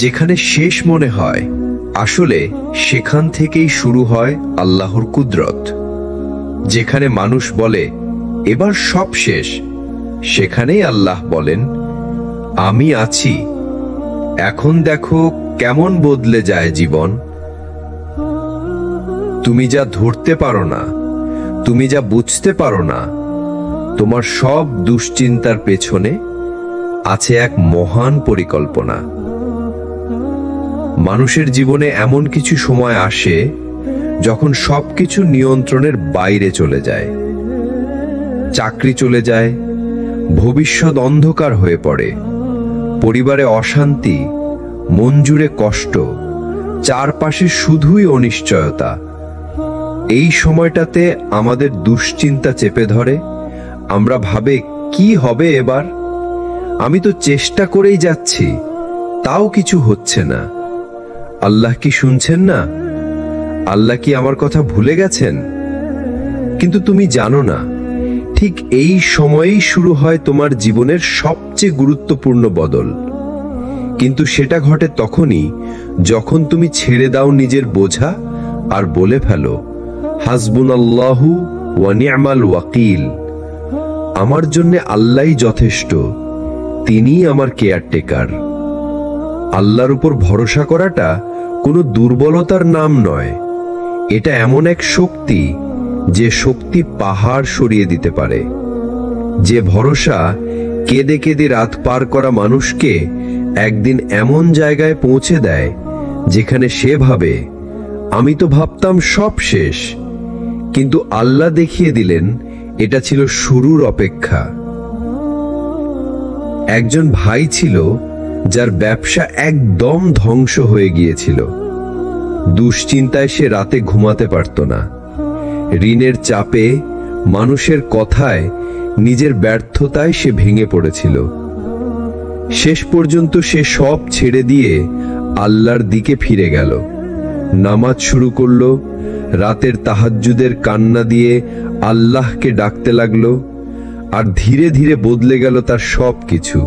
যেখানে শেষ মনে হয়, আসলে সেখান থেকেই শুরু হয় আল্লাহর কুদরত। যেখানে মানুষ বলে এবার সব শেষ, সেখানেই আল্লাহ বলেন আমি আছি, এখন দেখো কেমন বদলে যায় জীবন। তুমি যা ধরতে পারো না, তুমি যা বুঝতে পারো না, তোমার সব দুশ্চিন্তার পেছনে আছে এক মহান পরিকল্পনা। মানুষের জীবনে এমন কিছু সময় আসে যখন সবকিছু নিয়ন্ত্রণের বাইরে চলে যায়। চাকরি চলে যায়, ভবিষ্যৎ অন্ধকার হয়ে পড়ে, পরিবারে অশান্তি, মন জুড়ে কষ্ট, চারপাশে শুধুই অনিশ্চয়তা। এই সময়টাতে আমাদের দুশ্চিন্তা চেপে ধরে। আমরা ভাবে কি হবে এবার, আমি তো চেষ্টা করেই যাচ্ছি, তাও কিছু হচ্ছে না। আল্লাহ কি শুনছেন না? আল্লাহ কি আমার কথা ভুলে গেছেন? কিন্তু তুমি জানো না, ঠিক এই সময়েই শুরু হয় তোমার জীবনের সবচেয়ে গুরুত্বপূর্ণ বদল। কিন্তু সেটা ঘটে তখনই যখন তুমি ছেড়ে দাও নিজের বোঝা আর বলে ফেলো হাসবুনাল্লাহু ওয়া নি'মাল ওয়াকিল। আমার জন্য আল্লাহই যথেষ্ট, তিনিই আমার কেয়ারটেকার। আল্লাহর উপর ভরসা করাটা কোনো দুর্বলতার নাম নয়, এটা এমন এক শক্তি যে শক্তি পাহাড় সরিয়ে দিতে পারে। যে ভরসা কেঁদে কেঁদে রাত পার করা মানুষকে একদিন এমন জায়গায় পৌঁছে দেয় যেখানে সে ভাবে আমি তো ভাবতাম সব শেষ, কিন্তু আল্লাহ দেখিয়ে দিলেন এটা ছিল শুরুর অপেক্ষা। একজন ভাই ছিল যার ব্যবসা একদম ধ্বংস হয়ে গিয়েছিল। দুশ্চিন্তায় সে রাতে ঘুমাতে পারত না। ঋণের চাপে, মানুষের কথায়, নিজের ব্যর্থতায় সে ভেঙে পড়েছিল। শেষ পর্যন্ত সে সব ছেড়ে দিয়ে আল্লাহর দিকে ফিরে গেল। নামাজ শুরু করলো, রাতের তাহাজ্জুদের কান্না দিয়ে আল্লাহকে ডাকতে লাগলো, আর ধীরে ধীরে বদলে গেল তার সব কিছু।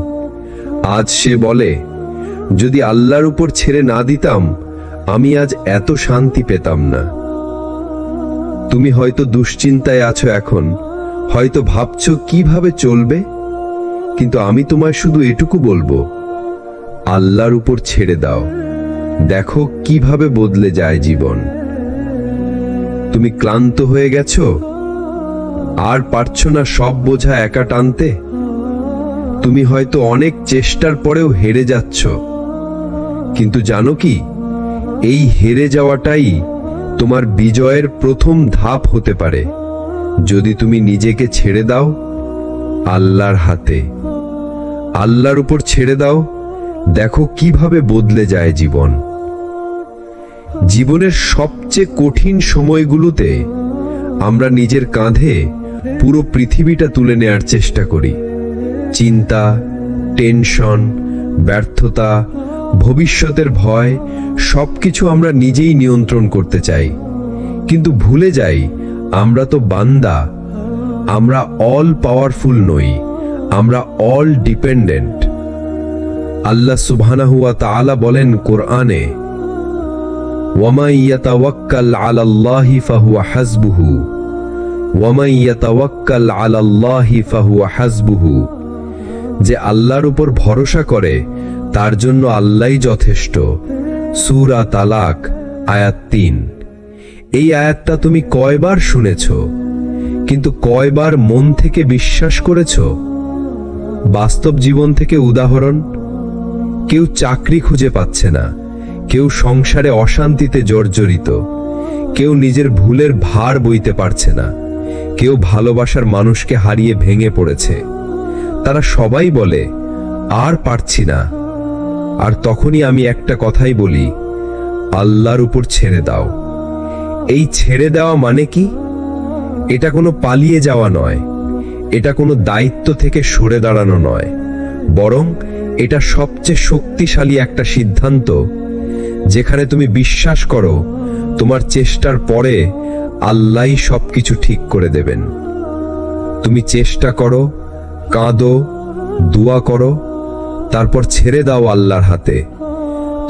আজ সে বলে, যদি আল্লাহর উপর ছেড়ে না দিতাম, আমি আজ এত শান্তি পেতাম না। তুমি হয়তো দুশ্চিন্তায় আছো এখন, হয়তো ভাবছো কিভাবে চলবে, কিন্তু আমি তোমায় শুধু এটুকু বলবো, আল্লাহর উপর ছেড়ে দাও, দেখো কিভাবে বদলে যায় জীবন। তুমি ক্লান্ত হয়ে গেছো, আর পারছো না সব বোঝা একা টানতে। তুমি হয়তো অনেক চেষ্টার পরেও হেরে যাচ্ছ, কিন্তু জানো কি, এই হেরে যাওয়াটাই তোমার বিজয়ের প্রথম ধাপ হতে পারে, যদি তুমি নিজেকে ছেড়ে দাও আল্লাহর হাতে। আল্লাহর উপর ছেড়ে দাও, দেখো কিভাবে বদলে যায় জীবন। জীবনের সবচেয়ে কঠিন সময়গুলোতে আমরা নিজের কাঁধে পুরো পৃথিবীটা তুলে নেয়ার চেষ্টা করি। চিন্তা, টেনশন, ব্যর্থতা, ভবিষ্যতের ভয়, সবকিছু আমরা নিজেই নিয়ন্ত্রণ করতে চাই, কিন্তু ভুলে যাই আমরা তো বান্দা। আমরা অল পাওয়ারফুল নই, আমরা অল ডিপেন্ডেন্ট। আল্লাহ সুবহানাহু ওয়া তাআলা বলেন কোরআনে, ওয়ামান ইয়াতাওয়াক্কাল আলাল্লাহি ফাহুয়া হাসবুহু, ওয়ামান ইয়াতাওয়াক্কাল আলাল্লাহি ফাহুয়া হাসবুহু। যে আল্লাহর উপর ভরসা করে তার জন্য আল্লাহই যথেষ্ট। সূরা তালাক আয়াত ৩। এই আয়াতটা তুমি কয়বার শুনেছ, কিন্তু কয়বার মন থেকে বিশ্বাস করেছ? বাস্তব জীবন থেকে উদাহরণ, কেউ চাকরি খুঁজে পাচ্ছে না, কেউ সংসারে অশান্তিতে জর্জরিত, কেউ নিজের ভুলের ভার বইতে পারছে না, কেউ ভালোবাসার মানুষকে হারিয়ে ভেঙে পড়েছে। তারা সবাই বলে আর পারছি না। আর তখনই আমি একটা কথাই বলি, আল্লাহর উপর ছেড়ে দাও। এই ছেড়ে দেওয়া মানে কি? এটা কোনো পালিয়ে যাওয়া নয়, এটা কোনো দায়িত্ব থেকে সরে দাঁড়ানো নয়, বরং এটা সবচেয়ে শক্তিশালী একটা সিদ্ধান্ত, যেখানে তুমি বিশ্বাস করো তোমার চেষ্টার পরে আল্লাহই সবকিছু ঠিক করে দেবেন। তুমি চেষ্টা করো, কাঁদো, দোয়া করো, তারপর ছেড়ে দাও আল্লাহর হাতে।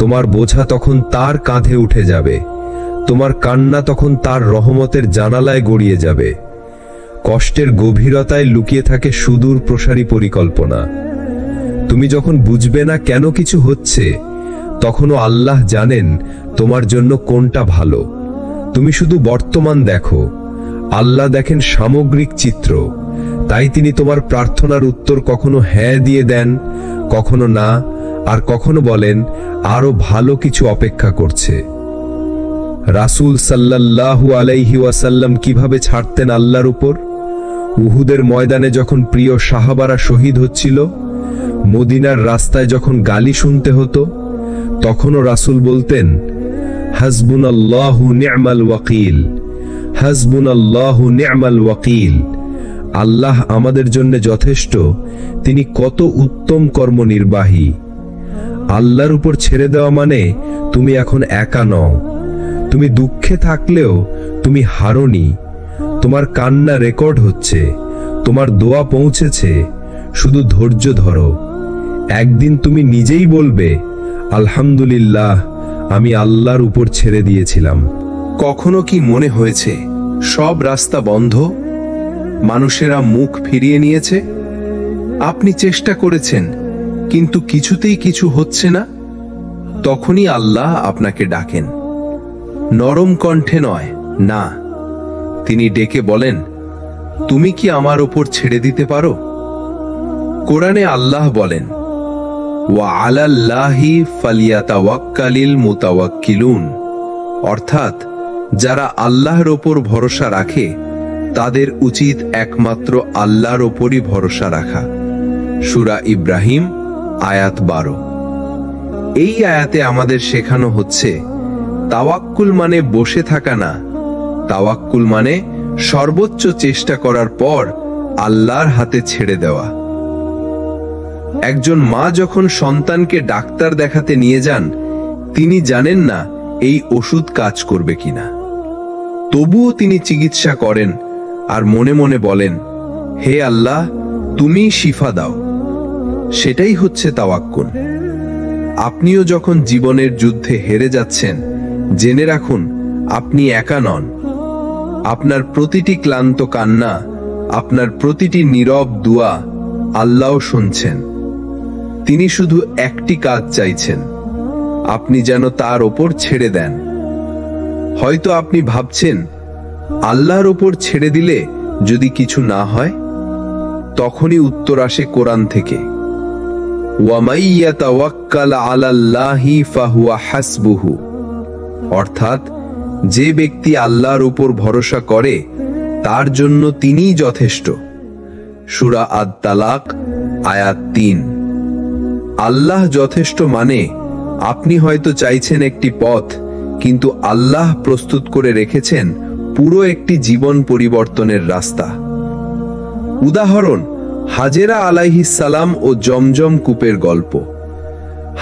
তোমার বোঝা তখন তার কাঁধে উঠে যাবে, তোমার কান্না তখন তার রহমতের জানালায় গড়িয়ে যাবে। কষ্টের গভীরতায় লুকিয়ে থাকে সুদূর প্রসারী পরিকল্পনা। তুমি যখন বুঝবে না কেন কিছু হচ্ছে, তখনও আল্লাহ জানেন তোমার জন্য কোনটা ভালো। তুমি শুধু বর্তমান দেখো, আল্লাহ দেখেন সামগ্রিক চিত্র। তাই তিনি তোমার প্রার্থনার উত্তর কখনো হ্যাঁ দিয়ে দেন, কখনো না, আর কখনো বলেন আরো ভালো কিছু অপেক্ষা করছে। রাসূল সাল্লাল্লাহু আলাইহি ওয়াসাল্লাম কিভাবে ছাড়তেন আল্লাহর উপর? উহুদের ময়দানে যখন প্রিয় সাহাবারা শহীদ হচ্ছিল, মদিনার রাস্তায় যখন গালি শুনতে হতো, তখনও রাসূল বলতেন, হাসবুনাল্লাহু নি'মাল ওয়াকিল, হাসবুনাল্লাহু নি'মাল ওয়াকিল। আল্লাহ আমাদের জন্য যথেষ্ট, তিনি কত উত্তম কর্মনির্বাহী। আল্লাহর উপর ছেড়ে দেওয়া মানে তুমি এখন একা নও। তুমি দুঃখে থাকলেও তুমি হারোনি। তোমার কান্না রেকর্ড হচ্ছে, তোমার দোয়া পৌঁছেছে। শুধু ধৈর্য ধরো। একদিন তুমি নিজেই বলবে, আলহামদুলিল্লাহ, আমি আল্লাহর উপর ছেড়ে দিয়েছিলাম। কখনো কি মনে হয়েছে সব রাস্তা বন্ধ, মানুষেরা মুখ ফিরিয়ে নিয়েছে? আপনি চেষ্টা করেছেন, কিন্তু কিছুতেই কিছু হচ্ছে না? তখনই আল্লাহ আপনাকে ডাকেন, নরম কণ্ঠে নয়, না, তিনি ডেকে বলেন, তুমি কি আমার ওপর ছেড়ে দিতে পারো? কোরআনে আল্লাহ বলেন, ওয়া আলাল্লাহি ফালিয়াতাওয়াক্কালিল মুতাওয়াক্কিলুন, অর্থাৎ যারা আল্লাহর ওপর ভরসা রাখে তাদের উচিত একমাত্র আল্লাহর ওপরই ভরসা রাখা। সূরা ইব্রাহিম আয়াত 12। এই আয়াতে আমাদের শেখানো হচ্ছে, তাওয়াক্কুল মানে বসে থাকা না, তাওয়াক্কুল মানে সর্বোচ্চ চেষ্টা করার পর আল্লাহর হাতে ছেড়ে দেওয়া। একজন মা যখন সন্তানকে ডাক্তার দেখাতে নিয়ে যান, তিনি জানেন না এই ওষুধ কাজ করবে কিনা, তবুও তিনি চিকিৎসা করেন আর মনে মনে বলেন, হে আল্লাহ, তুমি শিফা দাও। সেটাই হচ্ছে তাওয়াক্কুল। আপনিও যখন জীবনের যুদ্ধে হেরে যাচ্ছেন, জেনে রাখুন আপনি একা নন। আপনার প্রতিটি ক্লান্ত কান্না, আপনার প্রতিটি নীরব দোয়া আল্লাহ শুনছেন। তিনি শুধু একটি কাজ চাইছেন, আপনি যেন তার ওপর ছেড়ে দেন। হয়তো আপনি ভাবছেন, আল্লাহর ওপর ছেড়ে দিলে যদি কিছু না হয়, তখনই উত্তর আসে কোরআন থেকে, ওয়া মান ইয়াতাওয়াক্কাল আলাল্লাহি ফাহুয়া হাসবুহু, অর্থাৎ যে ব্যক্তি আল্লাহর উপর ভরসা করে তার জন্য তিনিই যথেষ্ট। সূরা আত-তালাক আয়াত 3। আল্লাহ যথেষ্ট মানে আপনি হয়তো চাইছেন একটি পথ, কিন্তু আল্লাহ প্রস্তুত করে রেখেছেন পুরো একটি জীবন পরিবর্তনের রাস্তা। উদাহরণ, হাজেরা আলাইহিস সালাম ও জমজম কূপের গল্প।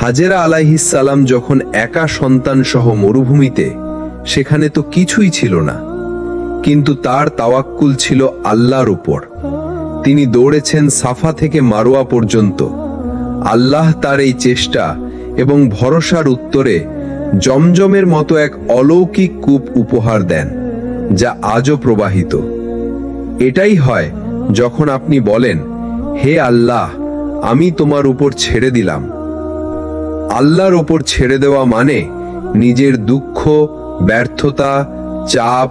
হাজেরা আলাইহিস সালাম যখন একা সন্তান সহ মরুভূমিতে, সেখানে তো কিছুই ছিল না, কিন্তু তার তাওয়াক্কুল ছিল আল্লাহর উপর। তিনি দৌড়েছেন সাফা থেকে মারোয়া পর্যন্ত। আল্লাহ তার এই চেষ্টা এবং ভরসার উত্তরে জমজমের মতো এক অলৌকিক কূপ উপহার দেন, যা আজও প্রবাহিত। এটাই হয় যখন আপনি বলেন, হে আল্লাহ, আমি তোমার উপর ছেড়ে দিলাম। আল্লাহর উপর ছেড়ে দেওয়া মানে নিজের দুঃখ, ব্যর্থতা, চাপ,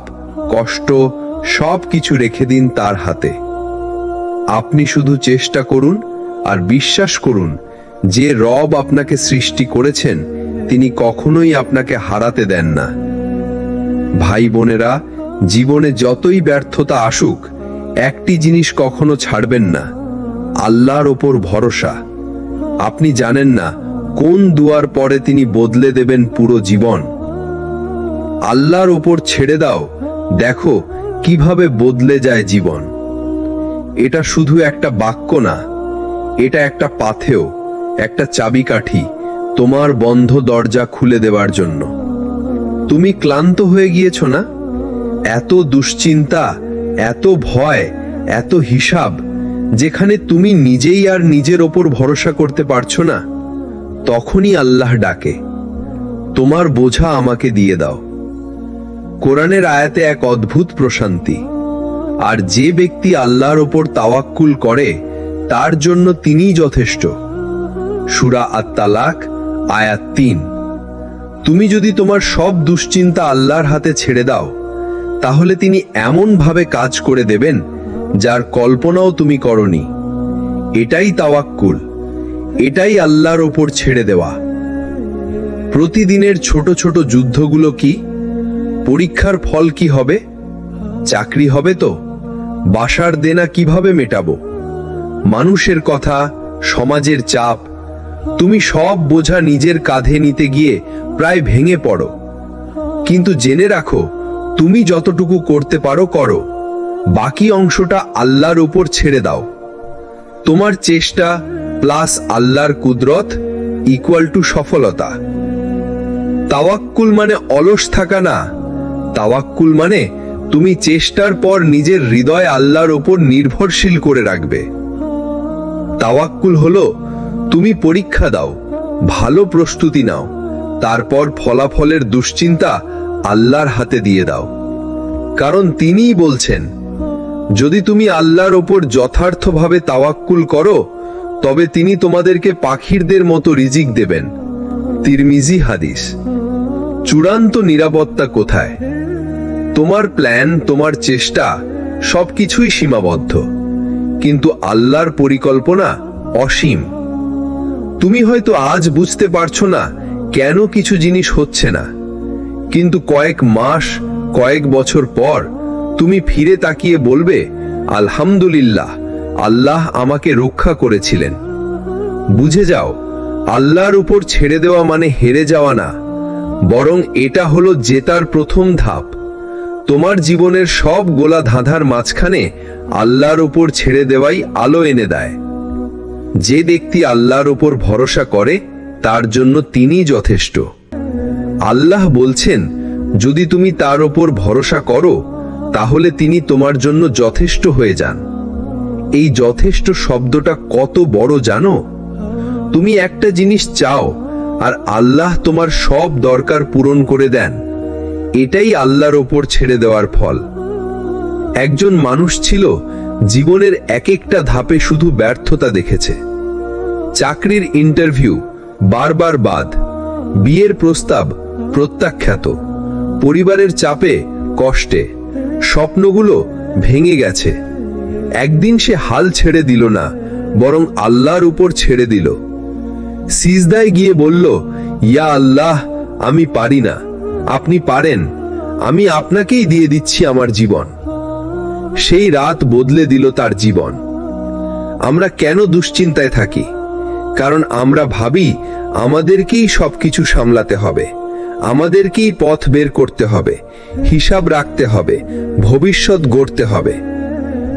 কষ্ট সব কিছু রেখে দিন তার হাতে। আপনি শুধু চেষ্টা করুন আর বিশ্বাস করুন যে রব আপনাকে সৃষ্টি করেছেন তিনি কখনোই আপনাকে হারাতে দেন না। ভাই বোনেরা, জীবনে যতই ব্যর্থতা আসুক, একটি জিনিস কখনো ছাড়বেন না, আল্লাহর ওপর ভরসা। আপনি জানেন না কোন দুয়ার পরে তিনি বদলে দেবেন পুরো জীবন। আল্লাহর ওপর ছেড়ে দাও, দেখো কিভাবে বদলে যায় জীবন। এটা শুধু একটা বাক্য না, এটা একটা পাথেয়, একটা চাবিকাঠি তোমার বন্ধ দরজা খুলে দেওয়ার জন্য। তুমি ক্লান্ত হয়ে গিয়েছো না? এত দুশ্চিন্তা, এত ভয়, এত হিসাব, যেখানে তুমি নিজেই আর নিজের ওপর ভরসা করতে পারছো না, তখনই আল্লাহ ডাকে, তোমার বোঝা আমাকে দিয়ে দাও। কোরআনের আয়াতে এক অদ্ভুত প্রশান্তি। আর যে ব্যক্তি আল্লাহর ওপর তাওয়াক্কুল করে তার জন্য তিনিই যথেষ্ট। সূরা আত-তালাক আয়াত 3। তুমি যদি তোমার সব দুশ্চিন্তা আল্লাহর হাতে ছেড়ে দাও, তাহলে তিনি এমন ভাবে কাজ করে দেবেন যার কল্পনাও তুমি করনি। এটাই তাওয়াক্কুল, এটাই আল্লাহর ওপর ছেড়ে দেওয়া। প্রতিদিনের ছোট ছোট যুদ্ধগুলো কি? পরীক্ষার ফল কি হবে? চাকরি হবে তো? বাসার দেনা কিভাবে মেটাবো? মানুষের কথা, সমাজের চাপ। তুমি সব বোঝা নিজের কাঁধে নিতে গিয়ে প্রায় ভেঙে পড়ো। কিন্তু জেনে রাখো, তুমি যতটুকু করতে পারো করো, বাকি অংশটা আল্লাহর উপর ছেড়ে দাও। তোমার চেষ্টা প্লাস আল্লাহর কুদরত ইকুয়াল টু সফলতা। তাওয়াক্কুল মানে অলস থাকা না। তাওয়াক্কুল মানে তুমি চেষ্টার পর নিজের হৃদয় আল্লাহর উপর নির্ভরশীল করে রাখবে। তাওয়াক্কুল হলো তুমি পরীক্ষা দাও, ভালো প্রস্তুতি নাও, তারপর ফলাফলের দুশ্চিন্তা আল্লাহর হাতে দিয়ে দাও। কারণ তিনিই বলছেন, যদি তুমি আল্লাহর ওপর যথার্থভাবে তাওয়াক্কুল করো, তবে তিনি তোমাদেরকে পাখিরদের মতো রিজিক দেবেন। তিরমিজি হাদিস। চূড়ান্ত নিরাপত্তা কোথায়? তোমার প্ল্যান, তোমার চেষ্টা সবকিছুই সীমাবদ্ধ, কিন্তু আল্লাহর পরিকল্পনা অসীম। তুমি হয়তো আজ বুঝতে পারছো না কেন কিছু জিনিস হচ্ছে না, কিন্তু কয়েক মাস, কয়েক বছর পর তুমি ফিরে তাকিয়ে বলবে, আলহামদুলিল্লাহ, আল্লাহ আমাকে রক্ষা করেছিলেন। বুঝে যাও, আল্লাহর উপর ছেড়ে দেওয়া মানে হেরে যাওয়া না, বরং এটা হলো জেতার প্রথম ধাপ। তোমার জীবনের সব গোলা ধাঁধার মাঝখানে আল্লাহর উপর ছেড়ে দেওয়াই আলো এনে দেয়। যে ব্যক্তি আল্লাহর উপর ভরসা করে তার জন্য তিনিই যথেষ্ট। আল্লাহ বলছেন, যদি তুমি তার উপর ভরসা করো, তাহলে তিনি তোমার জন্য যথেষ্ট হয়ে যান। এই যথেষ্ট শব্দটা কত বড় জানো? তুমি একটা জিনিস চাও আর আল্লাহ তোমার সব দরকার পূরণ করে দেন। এটাই আল্লাহর ওপর ছেড়ে দেওয়ার ফল। একজন মানুষ ছিল, জীবনের এক একটা ধাপে শুধু ব্যর্থতা দেখেছে। চাকরির ইন্টারভিউ বারবার বাদ, বিয়ের প্রস্তাব প্রত্যাখ্যাত, পরিবারের চাপে, কষ্টে স্বপ্নগুলো ভেঙে গেছে। একদিন সে হাল ছেড়ে দিল না, বরং আল্লাহর উপর ছেড়ে দিল। সিজদায় গিয়ে বলল, ইয়া আল্লাহ, আমি পারি না, আপনি পারেন, আমি আপনাকেই দিয়ে দিচ্ছি আমার জীবন। সেই রাত বদলে দিল তার জীবন। আমরা কেন দুশ্চিন্তায় থাকি? কারণ আমরা ভাবি আমাদেরকেই সবকিছু সামলাতে হবে, আমাদেরকেই পথ বের করতে হবে, হিসাব রাখতে হবে, ভবিষ্যৎ গড়তে হবে।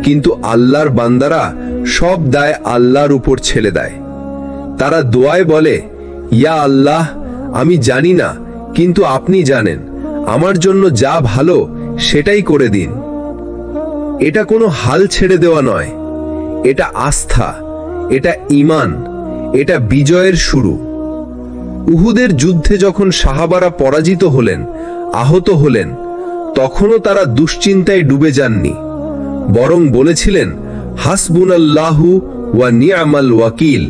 কিন্তু আল্লাহর বান্দারা সব দায় আল্লাহর উপর ছেড়ে দেয়। তারা দোয়ায় বলে, ইয়া আল্লাহ, আমি জানি না, কিন্তু আপনি জানেন, আমার জন্য যা ভালো সেটাই করে দিন। এটা কোনো হাল ছেড়ে দেওয়া নয়, এটা আস্থা, এটা ঈমান, এটা বিজয়ের শুরু। উহুদের যুদ্ধে যখন সাহাবারা পরাজিত হলেন, আহত হলেন, তখনও তারা দুশ্চিন্তায় ডুবে যাননি, বরং বলেছিলেন, হাসবুনাল্লাহু ওয়া নি'মাল ওয়াকিল।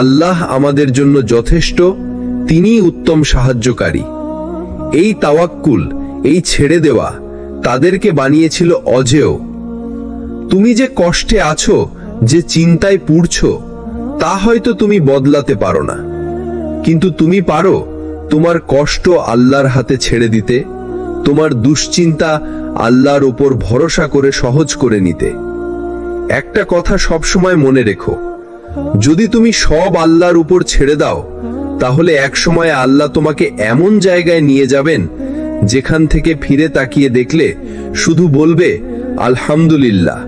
আল্লাহ আমাদের জন্য যথেষ্ট, তিনিই উত্তম সাহায্যকারী। এই তাওয়াক্কুল, এই ছেড়ে দেওয়া তাদেরকে বানিয়েছিল অজেয়। তুমি যে কষ্টে আছো, যে চিন্তায় পুড়ছো, তা হয়তো তুমি বদলাতে পারো না, কিন্তু তুমি পারো তোমার কষ্ট আল্লাহর হাতে ছেড়ে দিতে, তোমার দুশ্চিন্তা আল্লাহর উপর ভরসা করে সহজ করে নিতে। একটা কথা সবসময় মনে রেখো, যদি তুমি সব আল্লাহর উপর ছেড়ে দাও, তাহলে একসময় আল্লাহ তোমাকে এমন জায়গায় নিয়ে যাবেন, যেখান থেকে ফিরে তাকিয়ে দেখলে শুধু বলবে, আলহামদুলিল্লাহ,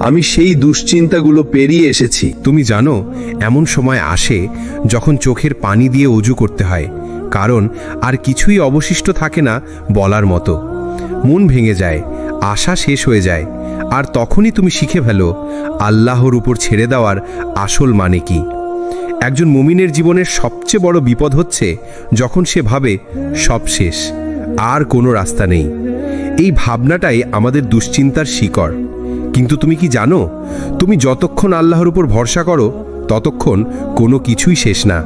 আমি সেই দুশ্চিন্তাগুলো পেরিয়ে এসেছি। তুমি জানো, এমন সময় আসে যখন চোখের পানি দিয়ে অজু করতে হয়, কারণ আর কিছুই অবশিষ্ট থাকে না বলার মতো। মন ভেঙে যায়, আশা শেষ হয়ে যায়, আর তখনই তুমি শিখে ফেলো আল্লাহর উপর ছেড়ে দেওয়ার আসল মানে কি। একজন মুমিনের জীবনের সবচেয়ে বড় বিপদ হচ্ছে যখন সে ভাবে সব শেষ, আর কোনো রাস্তা নেই। এই ভাবনাটাই আমাদের দুশ্চিন্তার শিকড়। কিন্তু তুমি কি জানো, তুমি যতক্ষণ আল্লাহর উপর ভরসা করো ততক্ষণ কোনো কিছুই শেষ না।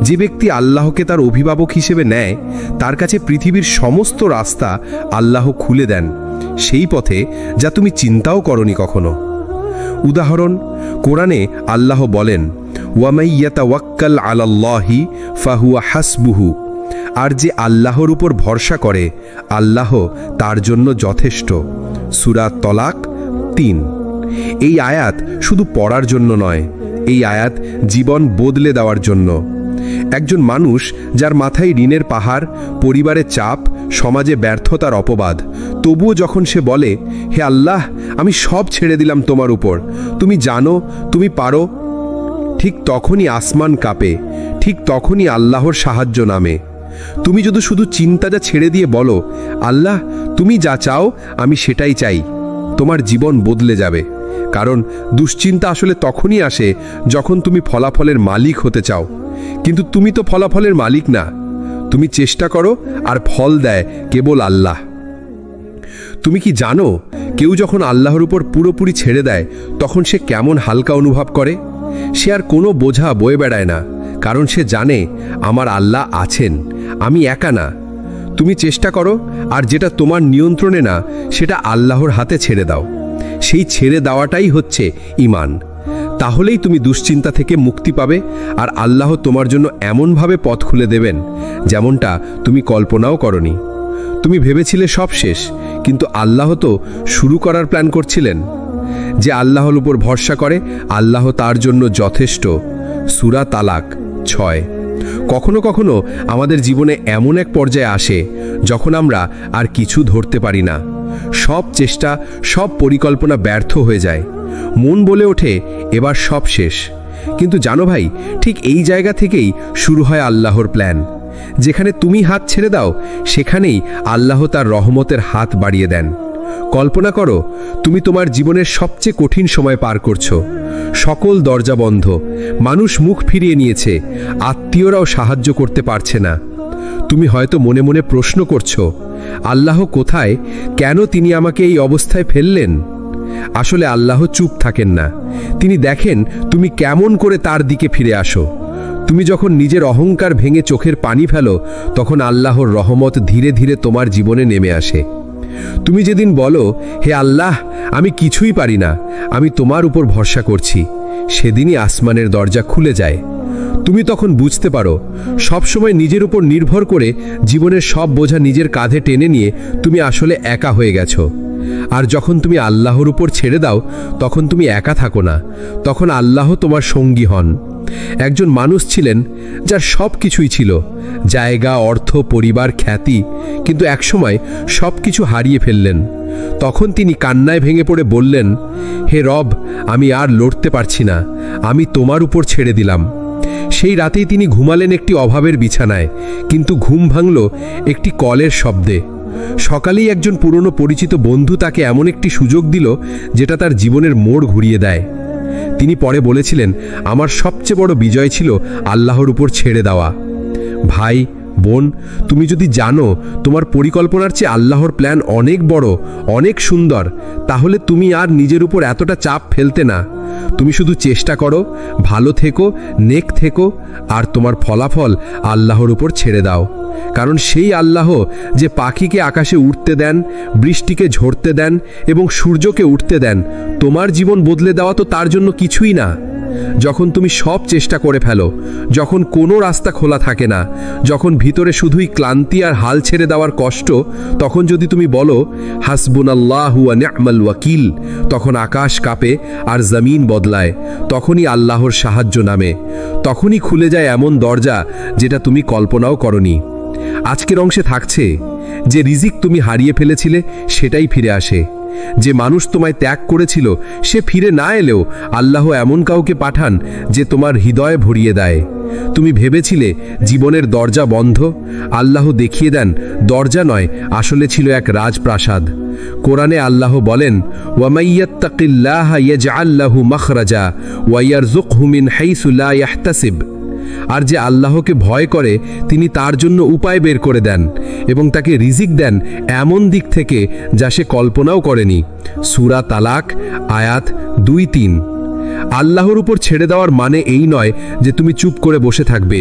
যে ব্যক্তি আল্লাহকে তার অভিভাবক হিসেবে নেয়, তার কাছে পৃথিবীর সমস্ত রাস্তা আল্লাহ খুলে দেন, সেই পথে যা তুমি চিন্তাও করনি কখনো। উদাহরণ, কোরআনে আল্লাহ বলেন, ওয়ামাই ইয়াতাওয়াক্কাল আলাল্লাহি ফাহুয়া হাসবুহু, আর যে আল্লাহর উপর ভরসা করে আল্লাহ তার জন্য যথেষ্ট। সূরা তলাক 3। এই আয়াত শুধু পড়ার জন্য নয়, এই আয়াত জীবন বদলে দেওয়ার জন্য। একজন মানুষ যার মাথায় ঋণের পাহাড়, পরিবারের চাপ, সমাজে ব্যর্থতার অপবাদ, তবুও যখন সে বলে, হে আল্লাহ, আমি সব ছেড়ে দিলাম তোমার উপর, তুমি জানো, তুমি পারো, ঠিক তখনই আসমান কাঁপে, ঠিক তখনই আল্লাহর সাহায্য নামে। তুমি যদি শুধু চিন্তাটা ছেড়ে দিয়ে বলো, আল্লাহ তুমি যা চাও আমি সেটাই চাই, তোমার জীবন বদলে যাবে। কারণ দুশ্চিন্তা আসলে তখনই আসে যখন তুমি ফলাফলের মালিক হতে চাও, কিন্তু তুমি তো ফলাফলের মালিক না। তুমি চেষ্টা করো আর ফল দেয় কেবল আল্লাহ। তুমি কি জানো, কেউ যখন আল্লাহর উপর পুরোপুরি ছেড়ে দেয় তখন সে কেমন হালকা অনুভব করে? সে আর কোনো বোঝা বয়ে বেড়ায় না, কারণ সে জানে আমার আল্লাহ আছেন, আমি একা না। তুমি চেষ্টা করো, আর যেটা তোমার নিয়ন্ত্রণে না সেটা আল্লাহর হাতে ছেড়ে দাও। সেই ছেড়ে দেওয়াটাই হচ্ছে ঈমান। তাহলেই তুমি দুশ্চিন্তা থেকে মুক্তি পাবে, আর আল্লাহ তোমার জন্য এমনভাবে পথ খুলে দেবেন যেমনটা তুমি কল্পনাও করনি। তুমি ভেবেছিলে সব শেষ, কিন্তু আল্লাহ তো শুরু করার প্ল্যান করছিলেন। যে আল্লাহর উপর ভরসা করে আল্লাহ তার জন্য যথেষ্ট। সূরা তালাক 6। কখনো কখনো আমাদের জীবনে এমন এক পর্যায়ে আসে যখন আমরা আর কিছু ধরতে পারি না। সব চেষ্টা, সব পরিকল্পনা ব্যর্থ হয়ে যায়। মন বলে ওঠে এবার সব শেষ। কিন্তু জানো ভাই, ঠিক এই জায়গা থেকেই শুরু হয় আল্লাহর প্ল্যান। যেখানে তুমি হাত ছেড়ে দাও সেখানেই আল্লাহ তার রহমতের হাত বাড়িয়ে দেন। কল্পনা করো, তুমি তোমার জীবনের সবচেয়ে কঠিন সময় পার করছো। সকল দরজা বন্ধ, মানুষ মুখ ফিরিয়ে নিয়েছে, আত্মীয়রাও সাহায্য করতে পারছে না। তুমি হয়তো মনে মনে প্রশ্ন করছো, আল্লাহ কোথায়? কেন তিনি আমাকে এই অবস্থায় ফেললেন? আসলে আল্লাহ চুপ থাকেন না। তিনি দেখেন তুমি কেমন করে তার দিকে ফিরে আসো। তুমি যখন নিজের অহংকার ভেঙে চোখের পানি ফেলো, তখন আল্লাহর রহমত ধীরে ধীরে তোমার জীবনে নেমে আসে। তুমি যেদিন বলো, হে আল্লাহ, আমি কিছুই পারি না, আমি তোমার উপর ভরসা করছি, সেদিনই আসমানের দরজা খুলে যায়। তুমি তখন বুঝতে পারো, সবসময় নিজের উপর নির্ভর করে জীবনের সব বোঝা নিজের কাঁধে টেনে নিয়ে তুমি আসলে একা হয়ে গেছো। আর যখন তুমি আল্লাহর উপর ছেড়ে দাও, তখন তুমি একা থাকো না, তখন আল্লাহ তোমার সঙ্গী হন। একজন মানুষ ছিলেন যার সব কিছুই ছিল, জায়গা, অর্থ, পরিবার, খ্যাতি, কিন্তু একসময় সব কিছু হারিয়ে ফেললেন। তখন তিনি কান্নায় ভেঙে পড়ে বললেন, হে রব, আমি আর লড়তে পারছি না, আমি তোমার উপর ছেড়ে দিলাম। সেই রাতেই তিনি ঘুমালেন একটি অভাবের বিছানায়, কিন্তু ঘুম ভাঙল একটি কলের শব্দে। সকালেই একজন পুরনো পরিচিত বন্ধু তাকে এমন একটি সুযোগ দিল যেটা তার জীবনের মোড় ঘুরিয়ে দেয়। তিনি পরে বলেছিলেন, আমার সবচেয়ে বড় বিজয় ছিল আল্লাহর উপর ছেড়ে দেওয়া। ভাই, বোন, তুমি যদি জানো তোমার পরিকল্পনার চেয়ে আল্লাহর প্ল্যান অনেক বড়, অনেক সুন্দর, তাহলে তুমি আর নিজের উপর এতটা চাপ ফেলতে না। তুমি শুধু চেষ্টা করো, ভালো থেকো, নেক থেকো, আর তোমার ফলাফল আল্লাহর উপর ছেড়ে দাও। কারণ সেই আল্লাহ যে পাখিকে আকাশে উড়তে দেন, বৃষ্টিকে ঝরতে দেন এবং সূর্যকে উঠতে দেন, তোমার জীবন বদলে দেওয়া তো তার জন্য কিছুই না। যখন তুমি সব চেষ্টা করে ফেলো, যখন কোনো রাস্তা খোলা থাকে না, যখন ভিতরে শুধুই ক্লান্তি আর হাল ছেড়ে দেওয়ার কষ্ট, তখন যদি তুমি বলো হাসবুনাল্লাহু ওয়া নি'মাল ওয়াকিল, তখন আকাশ কাঁপে আর জমিন বদলায়। তখনই আল্লাহর সাহায্য নামে, তখনই খুলে যায় এমন দরজা যেটা তুমি কল্পনাও করনি। আজকের অংশে থাকছে, যে রিজিক তুমি হারিয়ে ফেলেছিলে সেটাই ফিরে আসে, যে মানুষ তোমায় ত্যাগ করেছিল সে ফিরে না এলেও আল্লাহ এমন কাউকে পাঠান যে তোমার হৃদয় ভরিয়ে দেয়। তুমি ভেবেছিলে জীবনের দরজা বন্ধ, আল্লাহ দেখিয়ে দেন দরজা নয়, আসলে ছিল এক রাজপ্রাসাদ। কোরআনে আল্লাহ বলেন, ওয়ামাইয়াত্তাকিল্লাহা ইয়াজআল লাহু মাখরাজা ওয়া ইয়ারযুকহু মিন হাইসু লা ইয়াহতাসিব। আর যে আল্লাহকে ভয় করে তিনি তার জন্য উপায় বের করে দেন এবং তাকে রিজিক দেন এমন দিক থেকে যা সে কল্পনাও করেনি। সূরা তালাক আয়াত 2-3। আল্লাহর উপর ছেড়ে দেওয়ার মানে এই নয় যে তুমি চুপ করে বসে থাকবে,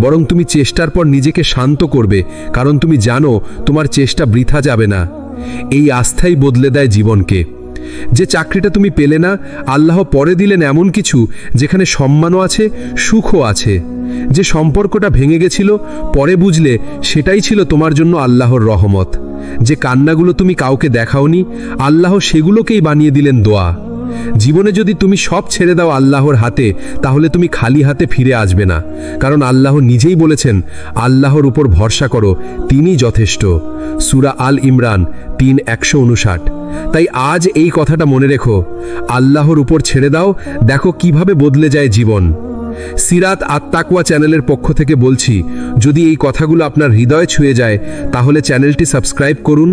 বরং তুমি চেষ্টার পর নিজেকে শান্ত করবে, কারণ তুমি জানো তোমার চেষ্টা বৃথা যাবে না। এই আস্থাই বদলে দেয় জীবনকে। যে চাকরিটা তুমি পেলে না, আল্লাহ পরে দিলেন এমন কিছু যেখানে সম্মানও আছে, সুখও আছে। যে সম্পর্কটা ভেঙে গেছিল, পরে বুঝলে সেটাই ছিল তোমার জন্য আল্লাহর রহমত। যে কান্নাগুলো তুমি কাউকে দেখাওনি, আল্লাহ সেগুলোকেই বানিয়ে দিলেন দোয়া। জীবনে যদি তুমি সব ছেড়ে দাও আল্লাহর হাতে, তাহলে তুমি খালি হাতে ফিরে আসবে না, কারণ আল্লাহ নিজেই বলেছেন, আল্লাহর উপর ভরসা করো, তিনি যথেষ্ট। সূরা আল ইমরান 3:159। তাই আজ এই কথাটা মনে রেখো, আল্লাহর উপর ছেড়ে দাও, দেখো কিভাবে বদলে যায় জীবন। সিরাত আত-তাকওয়া চ্যানেলের পক্ষ থেকে বলছি, যদি এই কথাগুলো আপনার হৃদয়ে ছুঁয়ে যায় তাহলে চ্যানেলটি সাবস্ক্রাইব করুন,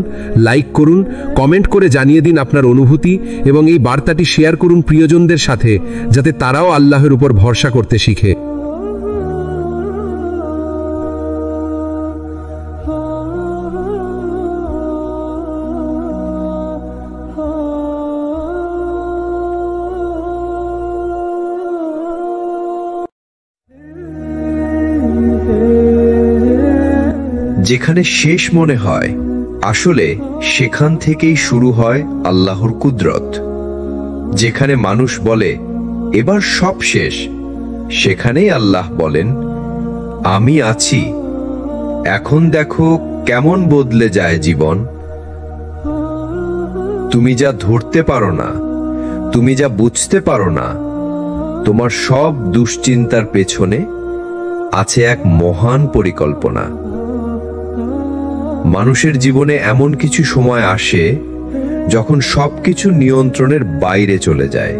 লাইক করুন, কমেন্ট করে জানিয়ে দিন আপনার অনুভূতি এবং এই বার্তাটি শেয়ার করুন প্রিয়জনদের সাথে, যাতে তারাও আল্লাহর উপর ভরসা করতে শিখে। যেখানে শেষ মনে হয়, আসলে সেখান থেকেই শুরু হয় আল্লাহর কুদরত। যেখানে মানুষ বলে এবার সব শেষ, সেখানেই আল্লাহ বলেন, আমি আছি, এখন দেখো কেমন বদলে যায় জীবন। তুমি যা ধরতে পারো না, তুমি যা বুঝতে পারো না, তোমার সব দুশ্চিন্তার পেছনে আছে এক মহান পরিকল্পনা। মানুষের জীবনে এমন কিছু সময় আসে যখন সবকিছু নিয়ন্ত্রণের বাইরে চলে যায়।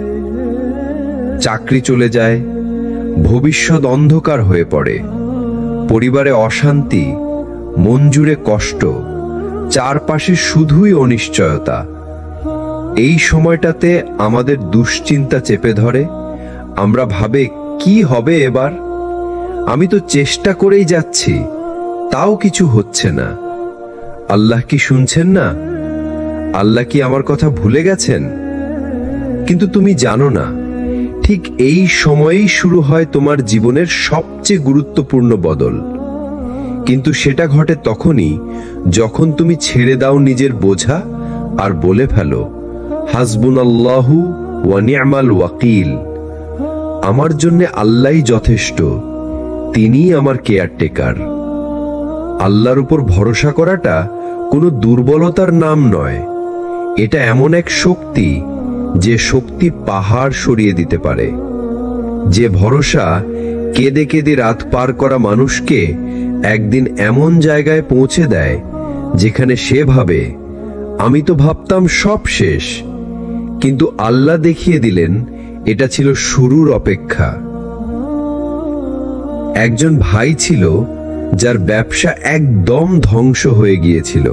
চাকরি চলে যায়, ভবিষ্যৎ অন্ধকার হয়ে পড়ে, পরিবারে অশান্তি, মন জুড়ে কষ্ট, চারপাশে শুধুই অনিশ্চয়তা। এই সময়টাতে আমাদের দুশ্চিন্তা চেপে ধরে। আমরা ভাবে, কি হবে এবার? আমি তো চেষ্টা করেই যাচ্ছি, তাও কিছু হচ্ছে না। আল্লাহ কি শুনছেন না? আল্লাহ কি আমার কথা ভুলে গেছেন? কিন্তু তুমি জানো না, ঠিক এই সময়েই শুরু হয় তোমার জীবনের সবচেয়ে গুরুত্বপূর্ণ বদল। কিন্তু সেটা ঘটে তখনই যখন তুমি ছেড়ে দাও নিজের বোঝা আর বলে ফেলো, হাসবুনাল্লাহু ওয়া নি'মাল ওয়াকিল। আমার জন্য আল্লাহই যথেষ্ট, তিনিই আমার কেয়ারটেকার। আল্লাহর উপর ভরসা করাটা কোনো দুর্বলতার নাম নয়, এটা এমন এক শক্তি যে শক্তি পাহাড় সরিয়ে দিতে পারে। যে ভরসা কেঁদে কেঁদে রাত পার করা মানুষকে একদিন এমন জায়গায় পৌঁছে দেয় যেখানে সে ভাবে, আমি তো ভাবতাম সব শেষ, কিন্তু আল্লাহ দেখিয়ে দিলেন এটা ছিল শুরুর অপেক্ষা। একজন ভাই ছিল যার ব্যবসা একদম ধ্বংস হয়ে গিয়েছিল।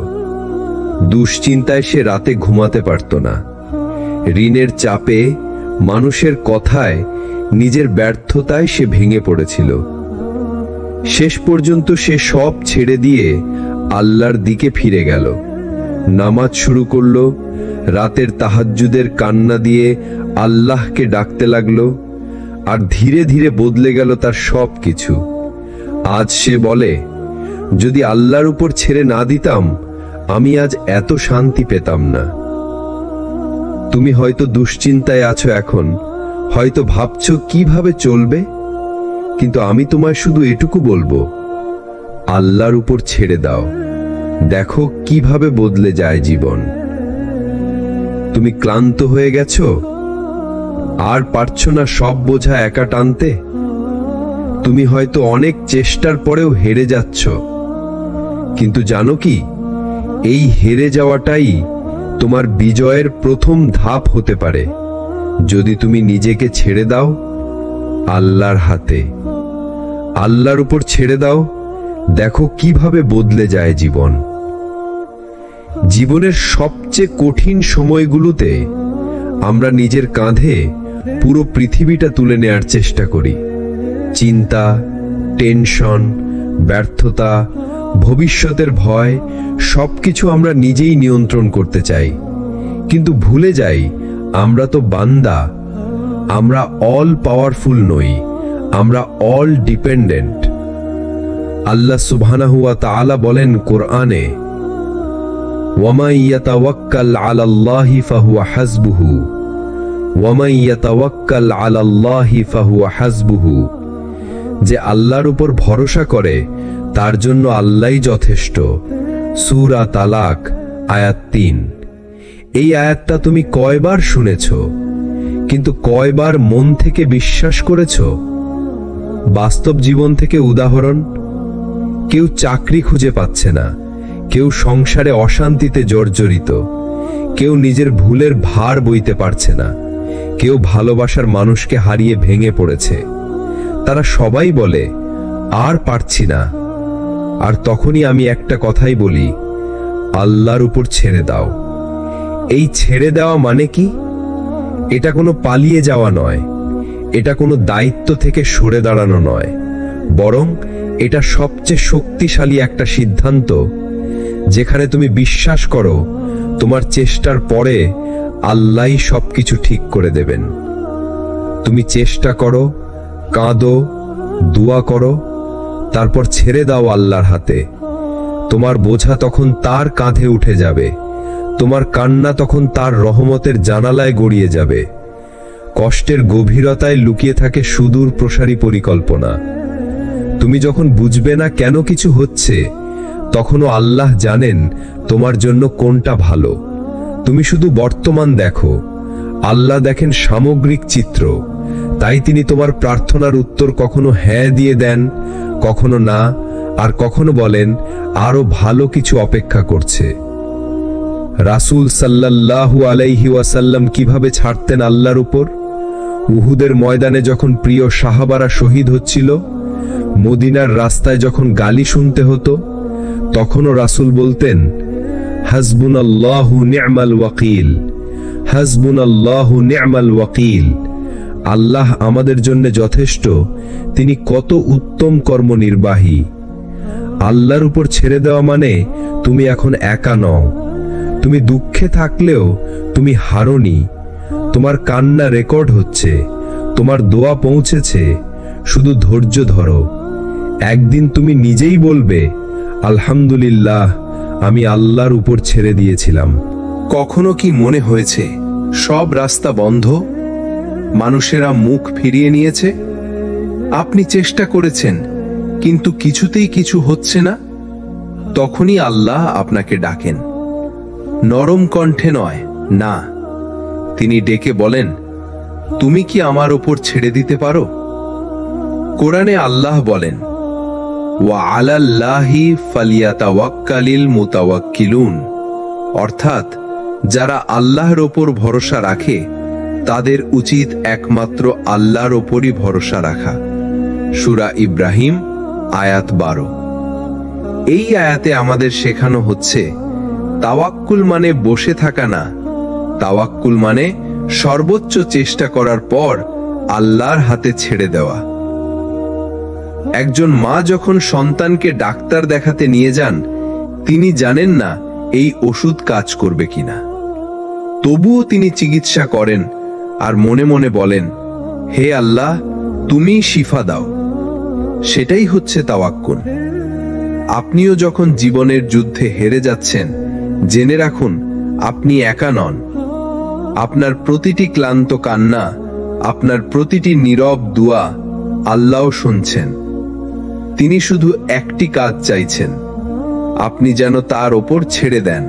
দুশ্চিন্তায় সে রাতে ঘুমাতে পারত না। ঋণের চাপে, মানুষের কথায়, নিজের ব্যর্থতায় সে ভেঙে পড়েছিল। শেষ পর্যন্ত সে সব ছেড়ে দিয়ে আল্লাহর দিকে ফিরে গেল। নামাজ শুরু করল, রাতের তাহাজ্জুদের কান্না দিয়ে আল্লাহকে ডাকতে লাগলো, আর ধীরে ধীরে বদলে গেল তার সব কিছু। আজ সে বলে, যদি আল্লাহর উপর ছেড়ে না দিতাম, আমি আজ এত শান্তি পেতাম না। তুমি হয়তো দুশ্চিন্তায় আছো এখন, হয়তো ভাবছো কিভাবে চলবে, কিন্তু আমি তোমায় শুধু এটুকু বলবো, আল্লাহর উপর ছেড়ে দাও, দেখো কিভাবে বদলে যায় জীবন। তুমি ক্লান্ত হয়ে গেছো, আর পারছো না সব বোঝা একা টানতে। তুমি হয়তো অনেক চেষ্টার পরেও হেরে যাচ্ছ, কিন্তু জানো কি, এই হেরে যাওয়াটাই তোমার বিজয়ের প্রথম ধাপ হতে পারে যদি তুমি নিজেকে ছেড়ে দাও আল্লাহর হাতে। আল্লাহর উপর ছেড়ে দাও, দেখো কিভাবে বদলে যায় জীবন। জীবনের সবচেয়ে কঠিন সময়গুলোতে আমরা নিজের কাঁধে পুরো পৃথিবীটা তুলে নেয়ার চেষ্টা করি। চিন্তা, টেনশন, ব্যর্থতা, ভবিষ্যতের ভয় সবকিছু আমরা নিজেই নিয়ন্ত্রণ করতে চাই, কিন্তু ভুলে যাই আমরা তো বান্দা। আমরা অল পাওয়ারফুল নই, আমরা অল ডিপেন্ডেন্ট। আল্লাহ সুবহানাহু ওয়া তাআলা বলেন কোরআনে, ওয়ামান ইয়াতাওয়াক্কাল আলাল্লাহি ফাহুয়া হাসবুহু ওয়ামান ইয়াতাওয়াক্কাল আলাল্লাহি ফাহুয়া হাসবুহু, যে আল্লাহর উপর ভরসা করে তার জন্য আল্লাহই যথেষ্ট। সূরা তালাক আয়াত ৩। এই আয়াতটা তুমি কয়বার শুনেছ, কিন্তু কয়বার মন থেকে বিশ্বাস করেছ? বাস্তব জীবন থেকে উদাহরণ, কেউ চাকরি খুঁজে পাচ্ছে না, কেউ সংসারে অশান্তিতে জর্জরিত, কেউ নিজের ভুলের ভার বইতে পারছে না, কেউ ভালোবাসার মানুষকে হারিয়ে ভেঙে পড়েছে। তারা সবাই বলে আর পারছি না। আর তখনই আমি একটা কথাই বলি, আল্লাহর উপর ছেড়ে দাও। এই ছেড়ে দেওয়া মানে কি? এটা কোনো পালিয়ে যাওয়া নয়, এটা কোনো দায়িত্ব থেকে সরে দাঁড়ানো নয়, বরং এটা সবচেয়ে শক্তিশালী একটা সিদ্ধান্ত, যেখানে তুমি বিশ্বাস করো তোমার চেষ্টার পরে আল্লাহই সবকিছু ঠিক করে দেবেন। তুমি চেষ্টা করো, কাঁদো, দোয়া করো, তারপর ছেড়ে দাও আল্লাহর হাতে। তোমার বোঝা তখন তার কাঁধে উঠে যাবে, তোমার কান্না তখন তার রহমতের জানালায় গড়িয়ে যাবে। কষ্টের গভীরতায় লুকিয়ে থাকে সুদূর প্রসারী পরিকল্পনা। তুমি যখন বুঝবে না কেন কিছু হচ্ছে, তখনও আল্লাহ জানেন তোমার জন্য কোনটা ভালো। তুমি শুধু বর্তমান দেখো, আল্লাহ দেখেন সামগ্রিক চিত্র। তাই তিনি তোমার প্রার্থনার উত্তর কখনো হ্যাঁ দিয়ে দেন, কখনো না, আর কখনো বলেন আরো ভালো কিছু অপেক্ষা করছে। রাসূল সাল্লাল্লাহু আলাইহি ওয়াসাল্লাম কিভাবে ছাড়তেন আল্লাহর উপর? উহুদের ময়দানে যখন প্রিয় সাহাবারা শহীদ হচ্ছিল, মদিনার রাস্তায় যখন গালি শুনতে হতো, তখনও রাসূল বলতেন, হাসবুনাল্লাহু নি'মাল ওয়াকিল, হাসবুনাল্লাহু নি'মাল ওয়াকিল। আল্লাহ আমাদের জন্য যথেষ্ট, তিনি কত উত্তম কর্মনির্বাহী। আল্লাহর উপর ছেড়ে দেওয়া মানে তুমি এখন একা নও। তুমি দুঃখে থাকলেও তুমি হারোনি। তোমার কান্না রেকর্ড হচ্ছে, তোমার দোয়া পৌঁছেছে। শুধু ধৈর্য ধরো, একদিন তুমি নিজেই বলবে, আলহামদুলিল্লাহ, আমি আল্লাহর উপর ছেড়ে দিয়েছিলাম। কখনো কি মনে হয়েছে সব রাস্তা বন্ধ, মানুষেরা মুখ ফিরিয়ে নিয়েছে? আপনি চেষ্টা করেছেন, কিন্তু কিছুতেই কিছু হচ্ছে না? তখনই আল্লাহ আপনাকে ডাকেন, নরম কণ্ঠে নয়, না, তিনি ডেকে বলেন, তুমি কি আমার উপর ছেড়ে দিতে পারো? কোরআনে আল্লাহ বলেন, ওয়া আলাল্লাহি ফালিয়াতাওয়াক্কালিল মুতাওয়াক্কিলুন, অর্থাৎ যারা আল্লাহর ওপর ভরসা রাখে তাদের উচিত একমাত্র আল্লাহর ওপরই ভরসা রাখা। সূরা ইব্রাহিম আয়াত 12। এই আয়াতে আমাদের শেখানো হচ্ছে, তাওয়াক্কুল মানে বসে থাকা না, তাওয়াক্কুল মানে সর্বোচ্চ চেষ্টা করার পর আল্লাহর হাতে ছেড়ে দেওয়া। একজন মা যখন সন্তানকে ডাক্তার দেখাতে নিয়ে যান, তিনি জানেন না এই ওষুধ কাজ করবে কিনা, তবুও তিনি চিকিৎসা করেন আর মনে মনে বলেন, হে আল্লাহ, তুমি শিফা দাও। সেটাই হচ্ছে তাওয়াক্কুল। আপনিও যখন জীবনের যুদ্ধে হেরে যাচ্ছেন, জেনে রাখুন আপনি একা নন। আপনার প্রতিটি ক্লান্ত কান্না, আপনার প্রতিটি নীরব দোয়া আল্লাহ শুনছেন। তিনি শুধু একটি কাজ চাইছেন, আপনি যেন তার ওপর ছেড়ে দেন।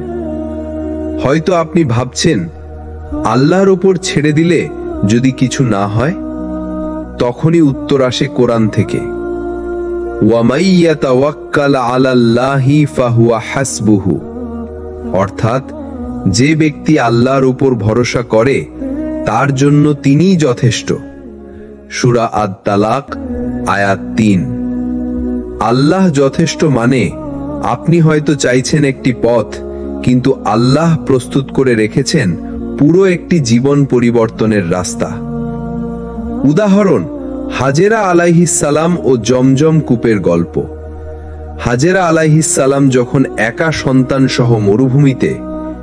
হয়তো আপনি ভাবছেন, আল্লাহর ওপর ছেড়ে দিলে যদি কিছু না হয়, তখনই উত্তর আসে কোরআন থেকে, ওয়ামাই ইয়াতাওয়াক্কাল আলাল্লাহি ফাহুয়া হাসবুহু, অর্থাৎ যে ব্যক্তি আল্লাহর উপর ভরসা করে তার জন্য তিনিই যথেষ্ট। সূরা আত-তালাক আয়াত ৩। আল্লাহ যথেষ্ট মানে আপনি হয়তো চাইছেন একটি পথ, কিন্তু আল্লাহ প্রস্তুত করে রেখেছেন পুরো একটি জীবন পরিবর্তনের রাস্তা। উদাহরণ, হাজেরা আলাইহিস সালাম ও জমজম কূপের গল্প। হাজেরা আলাইহিস সালাম যখন একা সন্তান সহ মরুভূমিতে,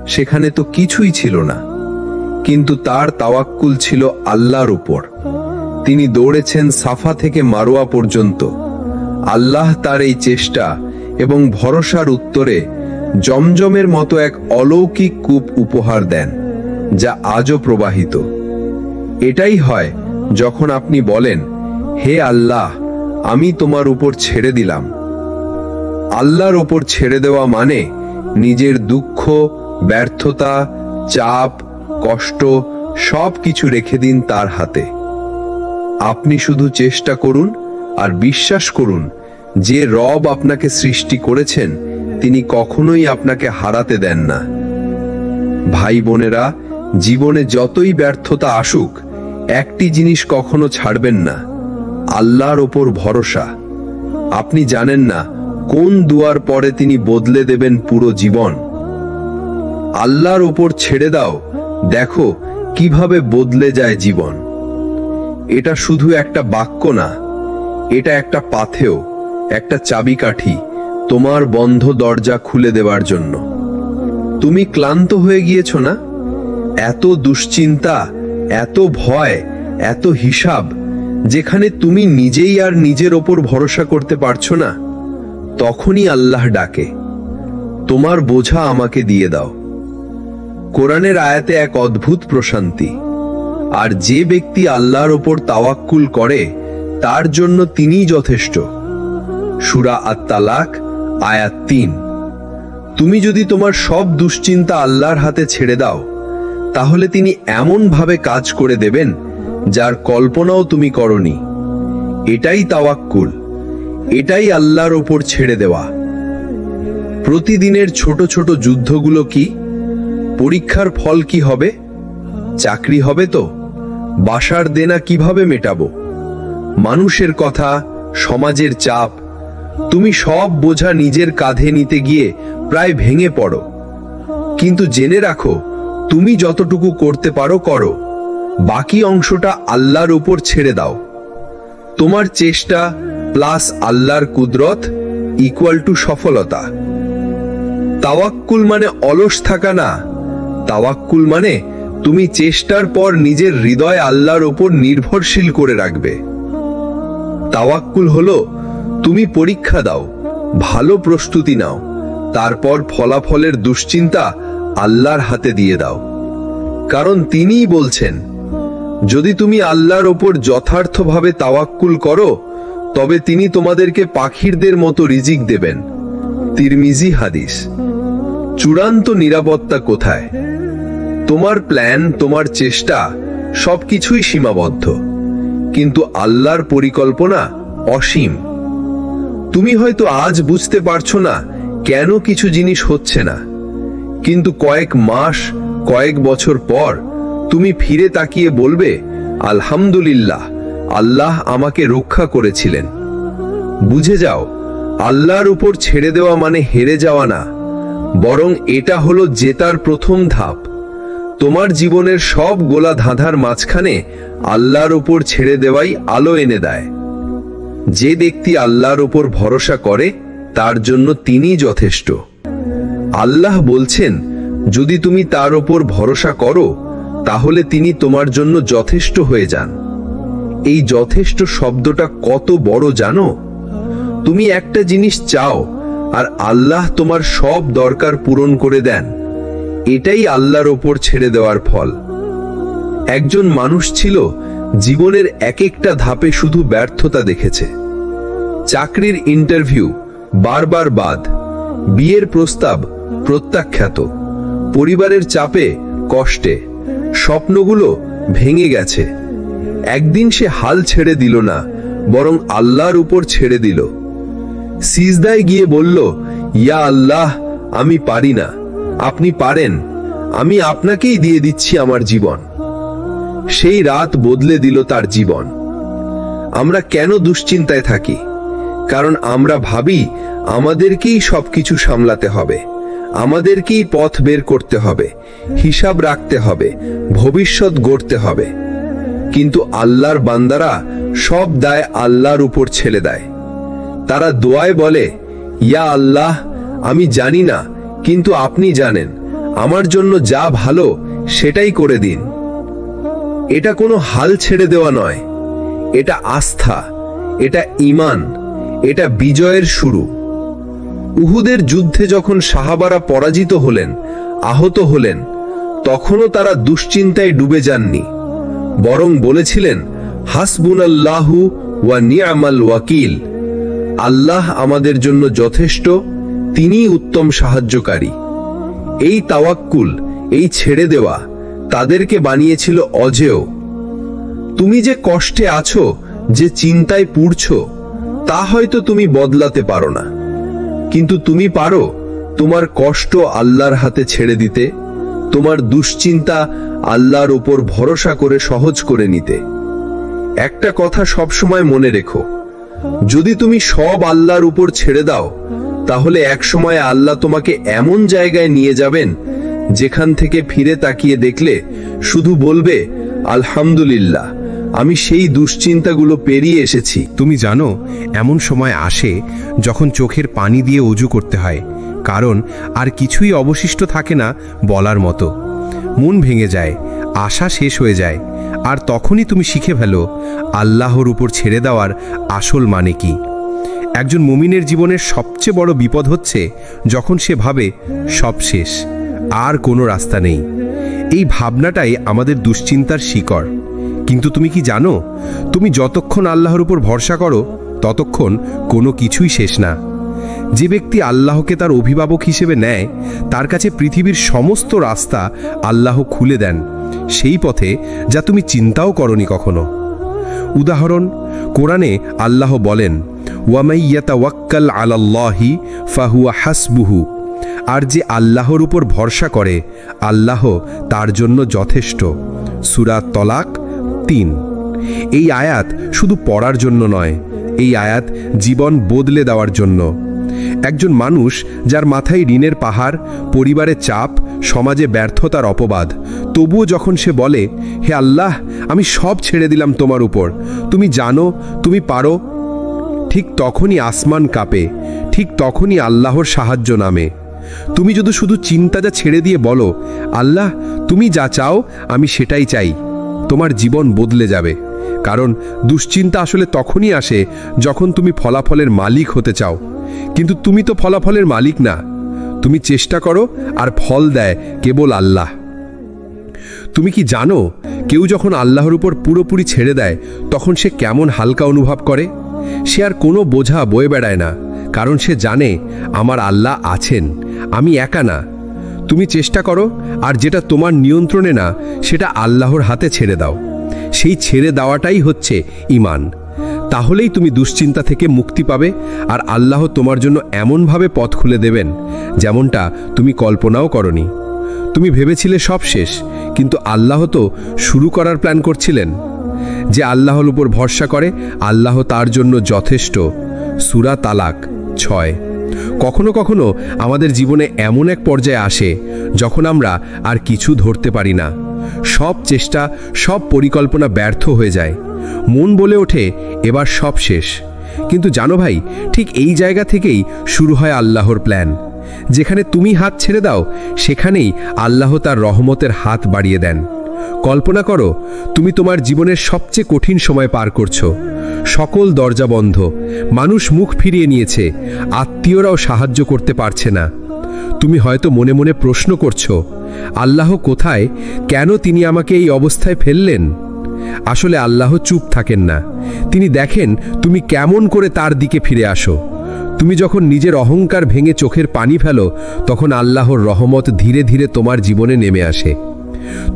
সেখানে তো কিছুই ছিল না, কিন্তু তার তাওয়াক্কুল ছিল আল্লাহর উপর। তিনি দৌড়েছেন সাফা থেকে মারোয়া পর্যন্ত। আল্লাহ তার এই চেষ্টা এবং ভরসার উত্তরে জমজমের মতো এক অলৌকিক কূপ উপহার দেন, যা আজও প্রবাহিত। এটাই হয় যখন আপনি বলেন, হে আল্লাহ, আমি তোমার উপর ছেড়ে দিলাম। আল্লাহর উপর ছেড়ে দেওয়া মানে নিজের দুঃখ, ব্যর্থতা, চাপ, কষ্ট সবকিছু রেখে দিন তার হাতে। আপনি শুধু চেষ্টা করুন আর বিশ্বাস করুন যে রব আপনাকে সৃষ্টি করেছেন তিনি কখনোই আপনাকে হারাতে দেন না। ভাই বোনেরা, জীবনে যতই ব্যর্থতা আসুক, একটি জিনিস কখনো ছাড়বেন না, আল্লাহর ওপর ভরসা। আপনি জানেন না কোন দুয়ার পরে তিনি বদলে দেবেন পুরো জীবন। আল্লাহর ওপর ছেড়ে দাও, দেখো কিভাবে বদলে যায় জীবন। এটা শুধু একটা বাক্য না, এটা একটা পাথেয়, একটা চাবিকাঠি তোমার বন্ধ দরজা খুলে দেওয়ার জন্য। তুমি ক্লান্ত হয়ে গিয়েছো না? এত দুশ্চিন্তা, এত ভয়, এত হিসাব, যেখানে তুমি নিজেই আর নিজের ওপর ভরসা করতে পারছো না, তখনই আল্লাহ ডাকে, তোমার বোঝা আমাকে দিয়ে দাও। কোরআনের আয়াতে এক অদ্ভুত প্রশান্তি। আর যে ব্যক্তি আল্লাহর ওপর তাওয়াক্কুল করে তার জন্য তিনিই যথেষ্ট। সূরা আত-তালাক আয়াত ৩। তুমি যদি তোমার সব দুশ্চিন্তা আল্লাহর হাতে ছেড়ে দাও, তাহলে তিনি এমন ভাবে কাজ করে দেবেন যার কল্পনাও তুমি করনি। এটাই তাওয়াক্কুল, এটাই আল্লাহর ওপর ছেড়ে দেওয়া। প্রতিদিনের ছোট ছোট যুদ্ধগুলো কি? পরীক্ষার ফল কি হবে? চাকরি হবে তো? বাসার দেনা কিভাবে মেটাবো? মানুষের কথা, সমাজের চাপ, তুমি সব বোঝা নিজের কাঁধে নিতে গিয়ে প্রায় ভেঙে পড়ো। কিন্তু জেনে রাখো, তুমি যতটুকু করতে পারো করো, বাকি অংশটা আল্লাহর উপর ছেড়ে দাও। তোমার চেষ্টা প্লাস আল্লাহর কুদরত ইকুয়াল টু সফলতা। তাওয়াক্কুল মানে অলস থাকা না, তাওয়াক্কুল মানে তুমি চেষ্টার পর নিজের হৃদয় আল্লাহর উপর নির্ভরশীল করে রাখবে। তাওয়াক্কুল হলো তুমি পরীক্ষা দাও, ভালো প্রস্তুতি নাও, তারপর ফলাফলের দুশ্চিন্তা আল্লাহর হাতে দিয়ে দাও। কারণ তিনিই বলছেন, যদি তুমি আল্লাহর ওপর যথার্থভাবে তাওয়াক্কুল করো, তবে তিনি তোমাদেরকে পাখিরদের মতো রিজিক দেবেন। তিরমিজি হাদিস। চূড়ান্ত নিরাপত্তা কোথায়? তোমার প্ল্যান, তোমার চেষ্টা সবকিছুই সীমাবদ্ধ, কিন্তু আল্লাহর পরিকল্পনা অসীম। তুমি হয়তো আজ বুঝতে পারছো না কেন কিছু জিনিস হচ্ছে না, কিন্তু কয়েক মাস, কয়েক বছর পর তুমি ফিরে তাকিয়ে বলবে, আলহামদুলিল্লাহ, আল্লাহ আমাকে রক্ষা করেছিলেন। বুঝে যাও, আল্লাহর উপর ছেড়ে দেওয়া মানে হেরে যাওয়া না, বরং এটা হলো জেতার প্রথম ধাপ। তোমার জীবনের সব গোলা ধাঁধার মাঝখানে আল্লাহর উপর ছেড়ে দেওয়াই আলো এনে দেয়। যে ব্যক্তি আল্লাহর উপর ভরসা করে তার জন্য তিনিই যথেষ্ট। আল্লাহ বলছেন, যদি তুমি তার উপর ভরসা করো, তাহলে তিনি তোমার জন্য যথেষ্ট হয়ে যান। এই যথেষ্ট শব্দটা কত বড় জানো? তুমি একটা জিনিস চাও আর আল্লাহ তোমার সব দরকার পূরণ করে দেন। এটাই আল্লাহর ওপর ছেড়ে দেওয়ার ফল। একজন মানুষ ছিল, জীবনের এক একটা ধাপে শুধু ব্যর্থতা দেখেছে। চাকরির ইন্টারভিউ বারবার বাদ, বিয়ের প্রস্তাব প্রত্যাখ্যাত, পরিবারের চাপে, কষ্টে স্বপ্নগুলো ভেঙে গেছে। একদিন সে হাল ছেড়ে দিল না, বরং আল্লাহর উপর ছেড়ে দিল। সিজদায় গিয়ে বলল, ইয়া আল্লাহ, আমি পারি না, আপনি পারেন। আমি আপনাকেই দিয়ে দিচ্ছি আমার জীবন। সেই রাত বদলে দিল তার জীবন। আমরা কেন দুশ্চিন্তায় থাকি? কারণ আমরা ভাবি আমাদেরকেই সবকিছু সামলাতে হবে, আমাদেরকেই পথ বের করতে হবে, হিসাব রাখতে হবে, ভবিষ্যৎ গড়তে হবে। কিন্তু আল্লাহর বান্দারা সব দায় আল্লাহর উপর ছেড়ে দেয়। তারা দোয়ায় বলে, ইয়া আল্লাহ, আমি জানি না, কিন্তু আপনি জানেন, আমার জন্য যা ভালো সেটাই করে দিন। এটা কোনো হাল ছেড়ে দেওয়া নয়, এটা আস্থা, এটা ঈমান, এটা বিজয়ের শুরু। উহুদের যুদ্ধে যখন সাহাবারা পরাজিত হলেন, আহত হলেন, তখনও তারা দুশ্চিন্তায় ডুবে যাননি, বরং বলেছিলেন, হাসবুনাল্লাহু ওয়া নি'মাল ওয়াকিল। আল্লাহ আমাদের জন্য যথেষ্ট, তিনিই উত্তম সাহায্যকারী। এই তাওয়াক্কুল, এই ছেড়ে দেওয়া তাদেরকে বানিয়েছিল অজেয়। তুমি যে কষ্টে আছো, যে চিন্তায় পুড়ছো, তা হয়তো তুমি বদলাতে পারো না, কিন্তু তুমি পারো তোমার কষ্ট আল্লাহর হাতে ছেড়ে দিতে, তোমার দুশ্চিন্তা আল্লাহর উপর ভরসা করে সহজ করে নিতে। একটা কথা সবসময় মনে রেখো, যদি তুমি সব আল্লাহর উপর ছেড়ে দাও, তাহলে একসময় আল্লাহ তোমাকে এমন জায়গায় নিয়ে যাবেন যেখান থেকে ফিরে তাকিয়ে দেখলে শুধু বলবে, আলহামদুলিল্লাহ, আমি সেই দুশ্চিন্তাগুলো পেরিয়ে এসেছি। তুমি জানো, এমন সময় আসে যখন চোখের পানি দিয়ে অজু করতে হয়, কারণ আর কিছুই অবশিষ্ট থাকে না বলার মতো। মন ভেঙে যায়, আশা শেষ হয়ে যায়, আর তখনই তুমি শিখে ফেলো আল্লাহর উপর ছেড়ে দেওয়ার আসল মানে কি। একজন মুমিনের জীবনের সবচেয়ে বড় বিপদ হচ্ছে যখন সে ভাবে সব শেষ, আর কোনো রাস্তা নেই। এই ভাবনাটাই আমাদের দুশ্চিন্তার শিকড়। কিন্তু তুমি কি জানো, তুমি যতক্ষণ আল্লাহর উপর ভরসা করো, ততক্ষণ কোনো কিছুই শেষ না। যে ব্যক্তি আল্লাহকে তার অভিভাবক হিসেবে নেয়, তার কাছে পৃথিবীর সমস্ত রাস্তা আল্লাহ খুলে দেন, সেই পথে যা তুমি চিন্তাও করনি কখনো। উদাহরণ, কোরআনে আল্লাহ বলেন, ওয়ামাই ইয়াতাওয়াক্কাল আলাল্লাহি ফাহুয়া হাসবুহু। আর যে আল্লাহর উপর ভরসা করে, আল্লাহ তার জন্য যথেষ্ট। সূরা তলাক 3। এই আয়াত শুধু পড়ার জন্য নয়, এই আয়াত জীবন বদলে দেওয়ার জন্য। একজন মানুষ যার মাথায় ঋণের পাহাড়, পরিবারের চাপ, সমাজে ব্যর্থতার অপবাদ, তবুও যখন সে বলে, হে আল্লাহ, আমি সব ছেড়ে দিলাম তোমার উপর, তুমি জানো, তুমি পারো, ঠিক তখনই আসমান কাঁপে, ঠিক তখনই আল্লাহর সাহায্য নামে। তুমি যদি শুধু চিন্তাটা ছেড়ে দিয়ে বলো, আল্লাহ, তুমি যা চাও আমি সেটাই চাই, তোমার জীবন বদলে যাবে। কারণ দুশ্চিন্তা আসলে তখনই আসে যখন তুমি ফলাফলের মালিক হতে চাও, কিন্তু তুমি তো ফলাফলের মালিক না। তুমি চেষ্টা করো, আর ফল দেয় কেবল আল্লাহ। তুমি কি জানো, কেউ যখন আল্লাহর উপর পুরোপুরি ছেড়ে দেয়, তখন সে কেমন হালকা অনুভব করে? সে আর কোনো বোঝা বয়ে বেড়ায় না, কারণ সে জানে আমার আল্লাহ আছেন, আমি একা না। তুমি চেষ্টা করো, আর যেটা তোমার নিয়ন্ত্রণে না, সেটা আল্লাহর হাতে ছেড়ে দাও। সেই ছেড়ে দেওয়াটাই হচ্ছে ঈমান। তাহলেই তুমি দুশ্চিন্তা থেকে মুক্তি পাবে, আর আল্লাহ তোমার জন্য এমনভাবে পথ খুলে দেবেন যেমনটা তুমি কল্পনাও করনি। তুমি ভেবেছিলে সব শেষ, কিন্তু আল্লাহ তো শুরু করার প্ল্যান করছিলেন। যে আল্লাহর উপর ভরসা করে, আল্লাহ তার জন্য যথেষ্ট। সূরা তালাক 6। কখনো কখনো আমাদের জীবনে এমন এক পর্যায়ে আসে যখন আমরা আর কিছু ধরতে পারি না। সব চেষ্টা, সব পরিকল্পনা ব্যর্থ হয়ে যায়। মন বলে ওঠে, এবার সব শেষ। কিন্তু জানো ভাই, ঠিক এই জায়গা থেকেই শুরু হয় আল্লাহর প্ল্যান। যেখানে তুমি হাত ছেড়ে দাও, সেখানেই আল্লাহ তার রহমতের হাত বাড়িয়ে দেন। কল্পনা করো, তুমি তোমার জীবনের সবচেয়ে কঠিন সময় পার করছো। সকল দরজা বন্ধ, মানুষ মুখ ফিরিয়ে নিয়েছে, আত্মীয়রাও সাহায্য করতে পারছে না। তুমি হয়তো মনে মনে প্রশ্ন করছো, আল্লাহ কোথায়? কেন তিনি আমাকে এই অবস্থায় ফেললেন? আসলে আল্লাহ চুপ থাকেন না। তিনি দেখেন তুমি কেমন করে তার দিকে ফিরে আসো। তুমি যখন নিজের অহংকার ভেঙে চোখের পানি ফেলো, তখন আল্লাহর রহমত ধীরে ধীরে তোমার জীবনে নেমে আসে।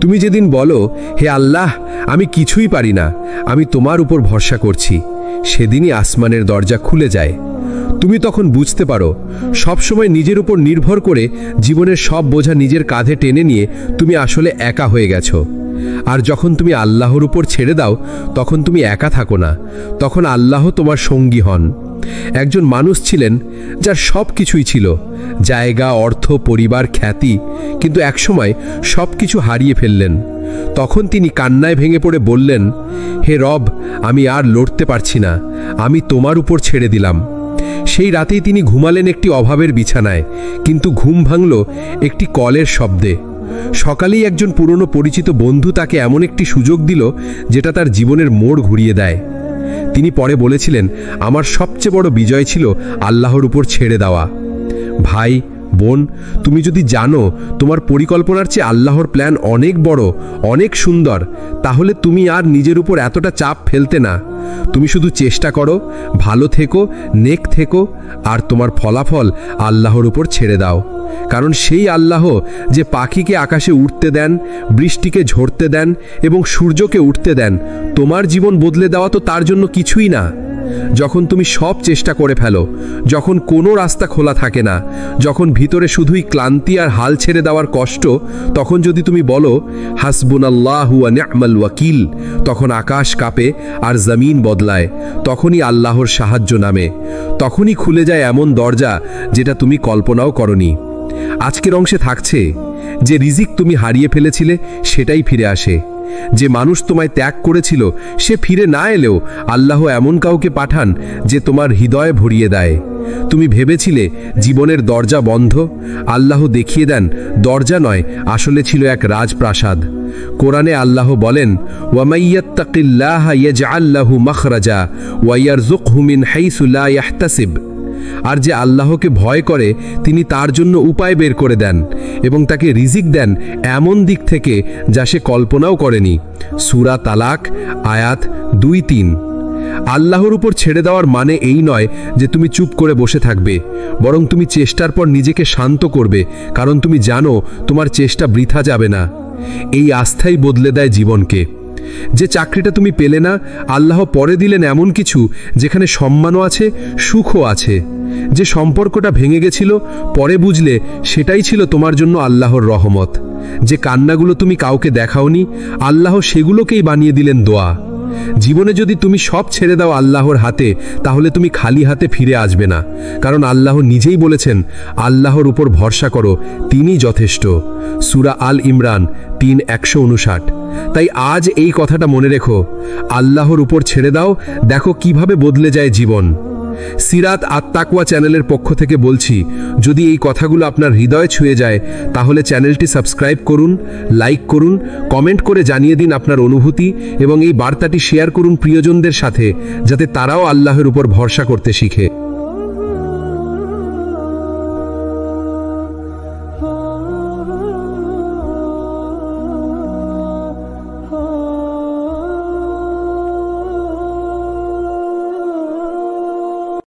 তুমি যেদিন বলো, হে আল্লাহ, আমি কিছুই পারি না, আমি তোমার উপর ভরসা করছি, সেদিনই আসমানের দরজা খুলে যায়। তুমি তখন বুঝতে পারো সবসময় নিজের উপর নির্ভর করে জীবনের সব বোঝা নিজের কাঁধে টেনে নিয়ে তুমি আসলে একা হয়ে গেছো। আর যখন তুমি আল্লাহর উপর ছেড়ে দাও তখন তুমি একা থাকো না, তখন আল্লাহ তোমার সঙ্গী হন। একজন মানুষ ছিলেন যার সব কিছুই ছিল, জায়গা, অর্থ, পরিবার, খ্যাতি, কিন্তু একসময় সব কিছু হারিয়ে ফেললেন। তখন তিনি কান্নায় ভেঙে পড়ে বললেন, হে রব, আমি আর লড়তে পারছি না, আমি তোমার উপর ছেড়ে দিলাম। সেই রাতেই তিনি ঘুমালেন একটি অভাবের বিছানায়, কিন্তু ঘুম ভাঙল একটি কলের শব্দে। সকালেই একজন পুরনো পরিচিত বন্ধু তাকে এমন একটি সুযোগ দিল যেটা তার জীবনের মোড় ঘুরিয়ে দেয়। তিনি পরে বলেছিলেন, আমার সবচেয়ে বড় বিজয় ছিল আল্লাহর উপর ছেড়ে দেওয়া। ভাই, বোন, তুমি যদি জানো তোমার পরিকল্পনার চেয়ে আল্লাহর প্ল্যান অনেক বড়, অনেক সুন্দর, তাহলে তুমি আর নিজের উপর এতটা চাপ ফেলতে না। তুমি শুধু চেষ্টা করো, ভালো থেকো, নেক থেকো, আর তোমার ফলাফল আল্লাহর উপর ছেড়ে দাও। কারণ সেই আল্লাহ যে পাখিকে আকাশে উড়তে দেন, বৃষ্টিকে ঝরতে দেন এবং সূর্যকে উঠতে দেন, তোমার জীবন বদলে দেওয়া তো তার জন্য কিছুই না। যখন তুমি সব চেষ্টা করে ফেলো, যখন কোনো রাস্তা খোলা থাকে না, যখন ভিতরে শুধুই ক্লান্তি আর হাল ছেড়ে দেওয়ার কষ্ট, তখন যদি তুমি বলো হাসবুনাল্লাহু ওয়া নি'মাল ওয়াকিল, তখন আকাশ কাঁপে আর জমিন বদলায়। তখনই আল্লাহর সাহায্য নামে, তখনই খুলে যায় এমন দরজা যেটা তুমি কল্পনাও করনি। আজকের অংশে থাকছে, যে রিজিক তুমি হারিয়ে ফেলেছিলে সেটাই ফিরে আসে। যে মানুষ তোমায় ত্যাগ করেছিল সে ফিরে না এলেও আল্লাহ এমন কাউকে পাঠান যে তোমার হৃদয়ে ভরিয়ে দেয়। তুমি ভেবেছিলে জীবনের দরজা বন্ধ, আল্লাহ দেখিয়ে দেন দরজা নয়, আসলে ছিল এক রাজপ্রাসাদ। কোরআনে আল্লাহ বলেন, ওয়ামাইয়াত্তাকিল্লাহা ইয়াজআল লাহু মাখরাজা ওয়া ইয়ারযুকহু মিন হাইসু লা ইয়াহতাসিব। আর যে আল্লাহকে ভয় করে তিনি তার জন্য উপায় বের করে দেন এবং তাকে রিজিক দেন এমন দিক থেকে যা সে কল্পনাও করেনি। সূরা তালাক আয়াত 2-3। আল্লাহর উপর ছেড়ে দেওয়ার মানে এই নয় যে তুমি চুপ করে বসে থাকবে, বরং তুমি চেষ্টার পর নিজেকে শান্ত করবে, কারণ তুমি জানো তোমার চেষ্টা বৃথা যাবে না। এই আস্থাই বদলে দেয় জীবনকে। যে চাকরিটা তুমি পেলে না, আল্লাহ পরে দিলেন এমন কিছু যেখানে সম্মানও আছে, সুখও আছে। যে সম্পর্কটা ভেঙে গেছিল, পরে বুঝলে সেটাই ছিল তোমার জন্য আল্লাহর রহমত। যে কান্নাগুলো তুমি কাউকে দেখাওনি, আল্লাহ সেগুলোকেই বানিয়ে দিলেন দোয়া। জীবনে যদি তুমি সব ছেড়ে দাও আল্লাহর হাতে, তাহলে তুমি খালি হাতে ফিরে আসবে না, কারণ আল্লাহ নিজেই বলেছেন, আল্লাহর উপর ভরসা করো, তিনিই যথেষ্ট। সূরা আল ইমরান 3:159। তাই আজ এই কথাটা মনে রেখো, আল্লাহর উপর ছেড়ে দাও, দেখো কিভাবে বদলে যায় জীবন। সিরাত আত-তাকওয়া চ্যানেলের পক্ষ থেকে বলছি, যদি এই কথাগুলো আপনার হৃদয়ে ছুঁয়ে যায় তাহলে চ্যানেলটি সাবস্ক্রাইব করুন, লাইক করুন, কমেন্ট করে জানিয়ে দিন আপনার অনুভূতি এবং এই বার্তাটি শেয়ার করুন প্রিয়জনদের সাথে, যাতে তারাও আল্লাহর উপর ভরসা করতে শিখে।